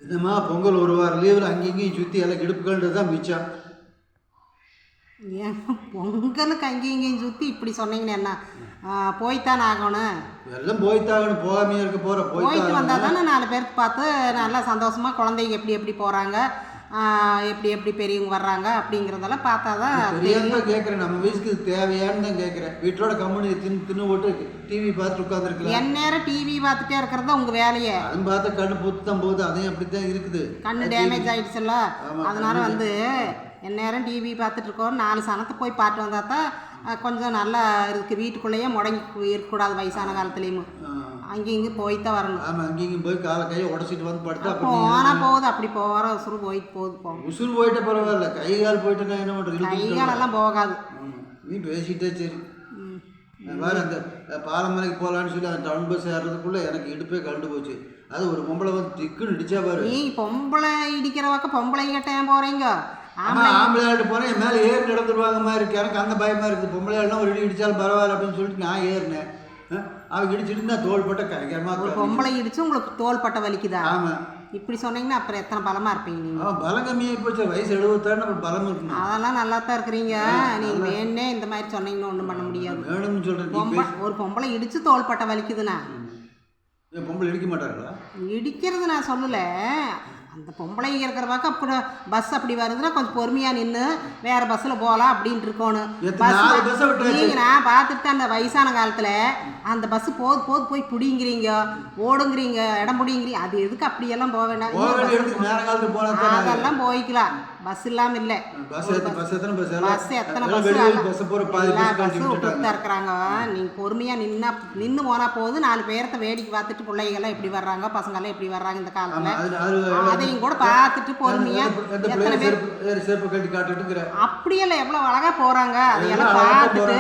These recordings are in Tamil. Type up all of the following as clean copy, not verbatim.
என்னம்மா பொங்கல் ஒரு வாரம் லீவில் அங்கேயும் சுற்றி எல்லாம் கிடுப்புகள்ன்றது தான் மிச்சம். ஏன் பொங்கலுக்கு அங்கேயும் இங்கேயும் சுற்றி இப்படி சொன்னீங்கன்னு என்ன போய்த்தானே ஆகணும். எல்லாம் போய்த்தாகணும், போகாமையே இருக்க போகிற போயிட்டு வந்தால் தானே 4 பேருக்கு பார்த்து நல்லா சந்தோஷமாக குழந்தைங்க எப்படி எப்படி போகிறாங்க, எப்படி எப்படி பெரியவங்க வர்றாங்க அப்படிங்கிறதெல்லாம் பார்த்தா தான் தெரியாம கேட்குறேன். நம்ம வயசுக்கு தேவையான்னு தான் கேட்குறேன். வீட்டோட கம்முனு தின்னு போட்டு டிவி பார்த்துட்டு உட்காந்துருக்கலாம். என் நேரம் டிவி பார்த்துட்டே இருக்கிறது தான் உங்கள் வேலையே. அதுவும் பார்த்தா கண்ணு பொத்து தான் போகுது. அதையும் அப்படி தான் இருக்குது. கண்ணு டேமேஜ் ஆகிடுச்சுல்ல, அதனால வந்து என் நேரம் டிவி பார்த்துட்டு இருக்கோம். 4 சனத்தை போய் பார்த்து வந்தால் தான் கொஞ்சம் நல்லா இருக்குது. வீட்டுக்குள்ளேயே முடங்கி இருக்கக்கூடாது வயசான காலத்துலேயும். அங்கேயும் இங்கேயும் போய் தான் வரணும். ஆமாம், அங்கேயும் போய் காலை கையை உடச்சிட்டு வந்து படுத்தா போனால் போகுது. அப்படி போகிற உசுறு போயிட்டு போகுது. உசுறு போயிட்ட பரவாயில்ல, கை கால் போயிட்டு நான் என்ன பண்ணுறது? கை காலெல்லாம் போகாது. நீ பேசிட்டே சரி. வேறு அந்த பாலமலைக்கு போகலான்னு சொல்லி அந்த டவுன் பஸ் ஏறதுக்குள்ளே எனக்கு இடுப்பே கண்டு போச்சு. அது ஒரு பொம்பளை வந்து திக்குன்னு இடிச்சா பாரு. நீ பொம்பளை இடிக்கிற பக்கம் பொம்பளை கிட்ட ஏன் போகிறீங்க? ஆம்பளை ஆட்டு போனேன், என் மேலே ஏறி நடந்துருவாங்க மாதிரி இருக்கு. எனக்கு அந்த பயமாக இருக்குது. பொம்பளை ஆளுனா ஒரு இடி இடித்தாலும் பரவாயில்ல அப்படின்னு சொல்லிட்டு நான் ஏறினேன். அவங்க இடிச்சிட்டு தான் தோள்பட்ட கைகரமாக. ஒரு பொம்பளை இடிச்சு உங்களுக்கு தோள்பட்ட வலிக்குதா? ஆமாம். இப்படி சொன்னீங்கன்னா அப்புறம் எத்தனை பலமாக இருப்பீங்க நீங்கள்? பலம் கம்மியாக போச்சு. வயசு 73, அப்புறம் பலம் இருக்கணும். அதெல்லாம் நல்லா தான் இருக்கிறீங்க. நீங்கள் வேணே இந்த மாதிரி சொன்னீங்கன்னு ஒன்றும் பண்ண முடியாது. வேணும்னு சொல்கிறேன். ஒரு பொம்பளை இடிச்சு தோள்பட்ட வலிக்குதுண்ணா. பொம்பளை இடிக்க மாட்டாங்களா? இடிக்கிறது நான் சொல்லலை. அந்த பொம்பளை இருக்கிற பக்கம் அப்படி பஸ் அப்படி வருதுன்னா கொஞ்சம் பொறுமையாக நின்று வேறு பஸ்ஸில் போகலாம் அப்படின்ட்டு இருக்கணும். நீங்கள் நான் பார்த்துட்டு அந்த வயசான காலத்தில் அந்த பஸ்ஸு போய் பிடிங்கிறீங்க, ஓடுங்கிறீங்க, இடம் பிடிங்கிறீங்க. அது எதுக்கு அப்படியெல்லாம் போக வேண்டாம். அதெல்லாம் போய்க்கலாம். பஸ் இல்லாமல் இல்லை. பஸ் எத்தனை பஸ்ஸு விட்டுட்டு இருக்கிறாங்க. நீங்கள் பொறுமையாக நின்று போனால் போது 4 பேர்த்த வேடிக்கை பார்த்துட்டு பிள்ளைகள்லாம் எப்படி வர்றாங்க, பசங்கள்லாம் எப்படி வர்றாங்க இந்த காலத்தில் அதையும் கூட பார்த்துட்டு பொறுமையாக எத்தனை பேர் அப்படியெல்லாம் எவ்வளோ அழகாக போகிறாங்க. அதையெல்லாம் பார்த்துட்டு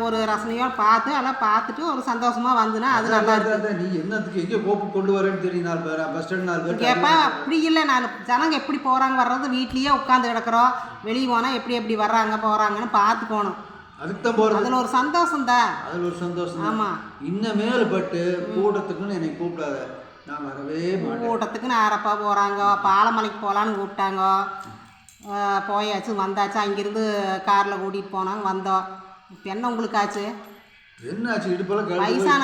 ஒரு ரசனையோடு பார்த்து அதெல்லாம் பார்த்துட்டு ஒரு சந்தோஷமாக வந்துன்னா அது நல்லா இருக்குது. நீ என்னத்துக்கு எங்கே கோப்பு கொண்டு வரேன்னு தெரியும். 4 பேர் பஸ் ஸ்டாண்ட் 4 பேர் கேட்பா. அப்படி இல்லை, நான் ஜனங்க எப்படி போகிறாங்க வர்றது வீட்லேயே உட்காந்து கிடக்கிறோம். வெளியே போனால் எப்படி வர்றாங்க போகிறாங்கன்னு பார்த்துக்கணும். அதுக்கு தான் போகிறது. அதில் ஒரு சந்தோஷம் தான். அதில் ஒரு சந்தோஷம். ஆமாம். இன்னும் மேலுப்பட்டு கூட்டத்துக்குன்னு என்னை கூப்பிடாத, நான் வரவே மாட்டேன். கூட்டத்துக்குன்னு ஆரப்பா போகிறாங்க. பாலமலைக்கு போகலான்னு கூப்பிட்டாங்க. போயாச்சு, வந்தாச்சு. அங்கேருந்து காரில் கூட்டிகிட்டு போனாங்க, வந்தோம். இப்போ என்ன உங்களுக்கு ஆச்சு? என்னாச்சு? இடுப்பெல்லாம் வயசான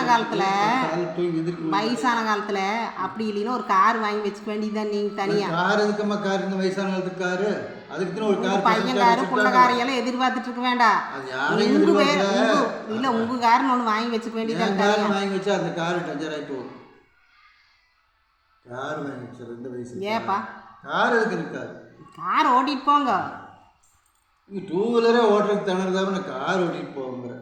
காலத்தில் அப்படி இல்லைன்னா ஒரு கார் வாங்கி வச்சுக்க வேண்டியதுதான். நீங்கள் தனியாக கார் எதுக்கம்மா? கார் இந்த வயசான காலத்துக்கு காரு அதுக்கு ஒரு கார், பையன் காரு புள்ள காரையெல்லாம் எதிர்பார்த்துட்டு இருக்க வேண்டாம். இல்லை உங்கள் காருன்னு ஒன்று வாங்கி வச்சுக்க வேண்டியதான். வாங்கி வச்சா அந்த காரு டஞ்சர் ஆகி போகும். கார் வாங்கி வச்சு இந்த வயசு ஏப்பா கார் எதுக்கு இருக்காது? கார் ஓட்டிகிட்டு போங்க. நீங்கள் 2 வீலரே ஓட்டுறதுக்கு திணறதாம நான் கார் ஓட்டிகிட்டு போகுங்கிற.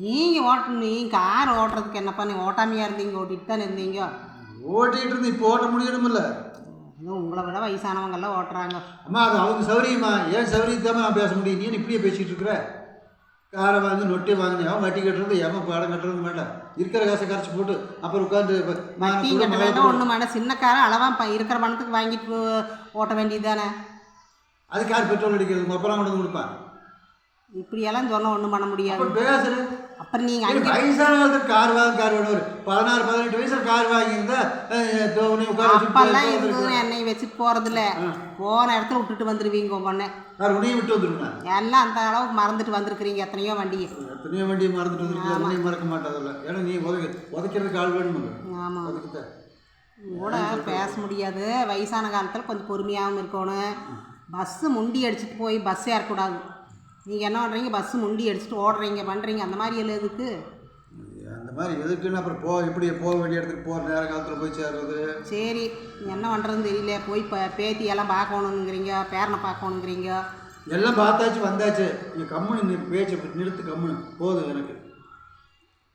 நீங்கள் நீங்கள் கார் ஓட்டுறதுக்கு என்னப்பா? நீங்கள் ஓட்டாமையாக இருந்தீங்க, ஓட்டிகிட்டு தானே இருந்தீங்க. ஓட்டிகிட்டு இருந்து இப்போ ஓட்ட முடியணுமில்ல? இன்னும் உங்களை விட வயசானவங்கெல்லாம் ஓட்டுறாங்க. அம்மா அது அவங்க சௌரியமா? ஏன் சௌரியத்தாம நான் பேச முடியும்? நீ இப்படியே பேசிகிட்டு இருக்கிற. காரை வாங்கி நொட்டி வாங்கினேன். அவன் வட்டி கட்டுறது எவன் பாடம் கட்டுறது வேண்டாம். இருக்கிற காசை கரைச்சி போட்டு அப்புறம் உட்காந்து வட்டி கட்ட வேண்டாம், ஒன்றும் வேண்டாம். சின்ன காரை அளவாக இருக்கிற பணத்துக்கு வாங்கிட்டு ஓட்ட வேண்டியது தானே. அதுக்கு யார் பெட்ரோல் அடிக்கிறது? அப்புறம் கொண்டு கொடுப்பான். இப்படியெல்லாம் சொன்னால் ஒன்றும் பண்ண முடியாது. பேசுகிறேன். அப்புறம் நீங்கள் வயசான காலத்துக்கு கார் வேணும். ஒரு 16-18 வயசுல கார் வாங்கியிருந்தா அப்பெல்லாம் இருந்தது. என்னை வச்சுட்டு போகிறதில்ல, போன இடத்துல விட்டுட்டு வந்துடுவீங்க. பொண்ணு உன்னையும் விட்டு வந்துருங்க. எல்லாம் அந்த அளவுக்கு மறந்துட்டு வந்திருக்கிறீங்க. எத்தனையோ வண்டியை மறந்துட்டு வந்துருக்கு. உன்னையும் மறக்க மாட்டாதில்ல. ஏன்னா நீ உதைக்கிறதுக்கு ஆள் வேணும். ஆமாம், அதுக்கு கூட பேச முடியாது. வயசான காலத்தில் கொஞ்சம் பொறுமையாகவும் இருக்கணும். பஸ்ஸு முண்டி அடிச்சுட்டு போய் பஸ் ஏறக்கூடாது. நீங்கள் என்ன பண்ணுறீங்க? பஸ்ஸு முண்டி அடிச்சுட்டு ஓடுறீங்க பண்ணுறீங்க. அந்த மாதிரி எல்லாம் எதுக்கு? அந்த மாதிரி எதுக்குன்னு அப்புறம் எப்படி போக வேண்டிய இடத்துக்கு போகிற நேர காலத்தில் போய் சேர்றது. சரி, என்ன பண்ணுறதுன்னு தெரியல. போய் பேத்தியெல்லாம் பார்க்கணுங்கிறீங்க, பேரனை பார்க்கணுங்கிறீங்க. எல்லாம் பார்த்தாச்சு வந்தாச்சு. நீங்கள் கம்முன்னு பேச்சு நிறுத்து. கம்முன்னு போதும் எனக்கு.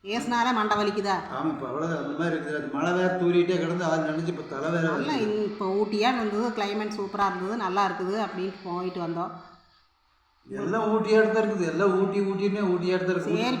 பேசினாலே மண்டை வலிக்குதா? ஆமாம், இப்போ அவ்வளோதான். அந்த மாதிரி இருக்குது. அது மழை வேறு தூரிகிட்டே கிடந்து அது நினைஞ்சு இப்போ தலை வேறு. நல்லா இப்போ ஊட்டியாக இருந்தது, கிளைமேட் சூப்பராக இருந்தது, நல்லா இருக்குது அப்படின்ட்டு போயிட்டு வந்தோம். எல்லாம் ஊட்டியாட்டு தான் இருக்குது. எல்லாம் ஊட்டின்னு ஊட்டியாட்டு தான் இருக்குது. சரி.